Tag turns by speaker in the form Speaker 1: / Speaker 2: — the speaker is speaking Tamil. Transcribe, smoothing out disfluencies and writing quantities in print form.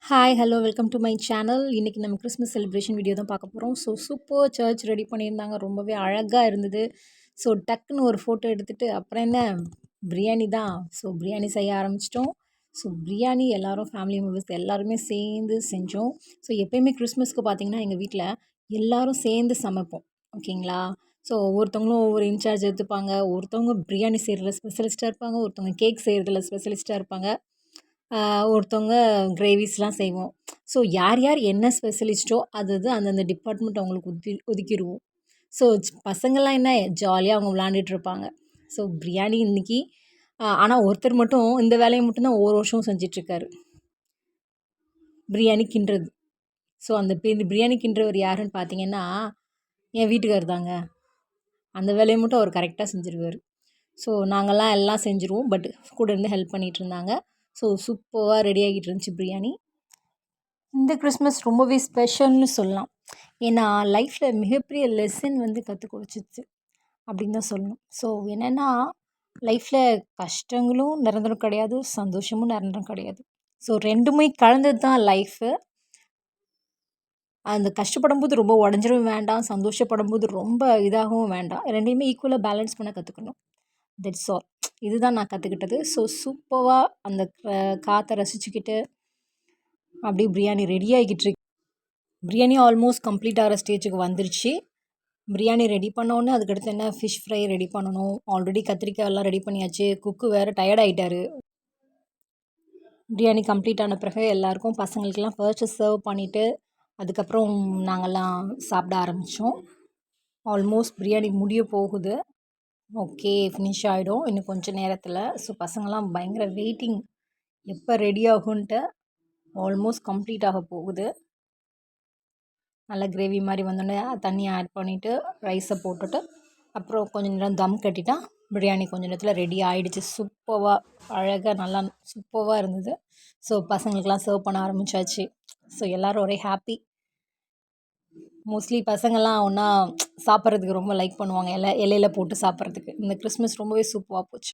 Speaker 1: Hi hello welcome to my channel. இன்றைக்கி நம்ம கிறிஸ்மஸ் செலிப்ரேஷன் வீடியோ தான் பார்க்க போகிறோம். சூப்பர் சர்ச் ரெடி பண்ணியிருந்தாங்க. ரொம்பவே அழகாக இருந்தது. டக்குன்னு ஒரு ஃபோட்டோ எடுத்துகிட்டு அப்புறம் என்ன பிரியாணி தான். பிரியாணி செய்ய ஆரம்பிச்சிட்டோம். பிரியாணி எல்லோரும் ஃபேமிலி மெம்பர்ஸ் எல்லாருமே சேர்ந்து செஞ்சோம். எப்போயுமே கிறிஸ்மஸ்க்கு பார்த்திங்கன்னா எங்கள் வீட்டில் எல்லோரும் சேர்ந்து சமைப்போம். ஓகேங்களா? ஒவ்வொருத்தவங்களும் ஒவ்வொரு இன்சார்ஜ் எடுத்துப்பாங்க. ஒருத்தவங்க பிரியாணி செய்கிறதுல ஸ்பெஷலிஸ்ட்டாக இருப்பாங்க. ஒருத்தவங்க கேக் செய்கிறதுல ஸ்பெஷலிஸ்ட்டாக இருப்பாங்க. ஒருத்தவங்க கிரேவிஸ்லாம் செய்வோம். யார் யார் என்ன ஸ்பெஷலிஸ்ட்டோ அது அந்தந்த டிபார்ட்மெண்ட் அவங்களுக்கு ஒதுக்கிருவோம். பசங்கள்லாம் என்ன ஜாலியாக அவங்க விளாண்டுட்ருப்பாங்க. பிரியாணி இன்றைக்கி ஆனால் ஒருத்தர் மட்டும் இந்த வேலையை மட்டும் தான் ஒவ்வொரு வருஷமும் செஞ்சிட்ருக்காரு. பிரியாணி கிண்டுறது. அந்த பிரியாணி கிண்டுறவர் யாருன்னு பார்த்தீங்கன்னா என் வீட்டுக்காரர் தாங்க. அந்த வேலையை மட்டும் அவர் கரெக்டாக செஞ்சுருவார். நாங்கள்லாம் எல்லாம் செஞ்சுருவோம். பட் கூட இருந்து ஹெல்ப் பண்ணிகிட்ருந்தாங்க. சூப்பராக ரெடி ஆகிட்டு இருந்துச்சு பிரியாணி. இந்த கிறிஸ்மஸ் ரொம்பவே ஸ்பெஷல்னு சொல்லலாம். ஏன்னா லைஃப்பில் மிகப்பெரிய லெசன் கற்றுக் கொடுத்துச்சு அப்படின்னு தான் சொல்லணும். என்னென்னா லைஃப்பில் கஷ்டங்களும் நிரந்தரம் கிடையாது, சந்தோஷமும் நிரந்தரம் கிடையாது. ரெண்டுமே கலந்தது தான் லைஃபு. அந்த கஷ்டப்படும்போது ரொம்ப உடஞ்சிடவும் வேண்டாம், சந்தோஷப்படும்போது ரொம்ப இதாகவும் வேண்டாம். ரெண்டையுமே ஈக்குவலாக பேலன்ஸ் பண்ண கற்றுக்கணும். That's all. இதுதான் நான் கற்றுக்கிட்டது. சூப்பராக அந்த காற்றை ரசிச்சுக்கிட்டு அப்படியே பிரியாணி ரெடி ஆகிக்கிட்டு பிரியாணி ஆல்மோஸ்ட் கம்ப்ளீட் ஆகிற ஸ்டேஜுக்கு வந்துருச்சு. பிரியாணி ரெடி பண்ணோன்னே அதுக்கடுத்து என்ன ஃபிஷ் ஃப்ரை ரெடி பண்ணணும். ஆல்ரெடி கத்திரிக்காய் எல்லாம் ரெடி பண்ணியாச்சு. குக்கு வேறு டயர்ட் ஆகிட்டாரு. பிரியாணி கம்ப்ளீட் ஆன பிறகு எல்லாருக்கும் பசங்களுக்கெல்லாம் ஃபர்ஸ்ட்டு சர்வ் பண்ணிவிட்டு அதுக்கப்புறம் நாங்கள்லாம் சாப்பிட ஆரம்பித்தோம். ஆல்மோஸ்ட் பிரியாணி முடிய போகுது. ஓகே, ஃபினிஷ் ஆகிடும் இன்னும் கொஞ்சம் நேரத்தில். பசங்கள்லாம் பயங்கர வெயிட்டிங் எப்போ ரெடி ஆகுன்ட்டு. ஆல்மோஸ்ட் கம்ப்ளீட் ஆக போகுது. நல்லா கிரேவி மாதிரி வந்தோடனே தண்ணி ஆட் பண்ணிவிட்டு ரைஸை போட்டுட்டு அப்புறம் கொஞ்சம் நேரம் தம் கட்டிட்டா பிரியாணி கொஞ்சம் நேரத்தில் ரெடி ஆகிடுச்சு. சூப்பராக அழகாக நல்லா சூப்பராக இருந்தது. பசங்களுக்கெலாம் சர்வ் பண்ண ஆரம்பித்தாச்சு. எல்லோரும் ஒரே ஹாப்பி. மோஸ்ட்லி பசங்கள்லாம் ஒன்றா சாப்பிட்றதுக்கு ரொம்ப லைக் பண்ணுவாங்க. இலையில போட்டு சாப்பிட்றதுக்கு. இந்த கிறிஸ்மஸ் ரொம்பவே சூப்பராக போச்சு.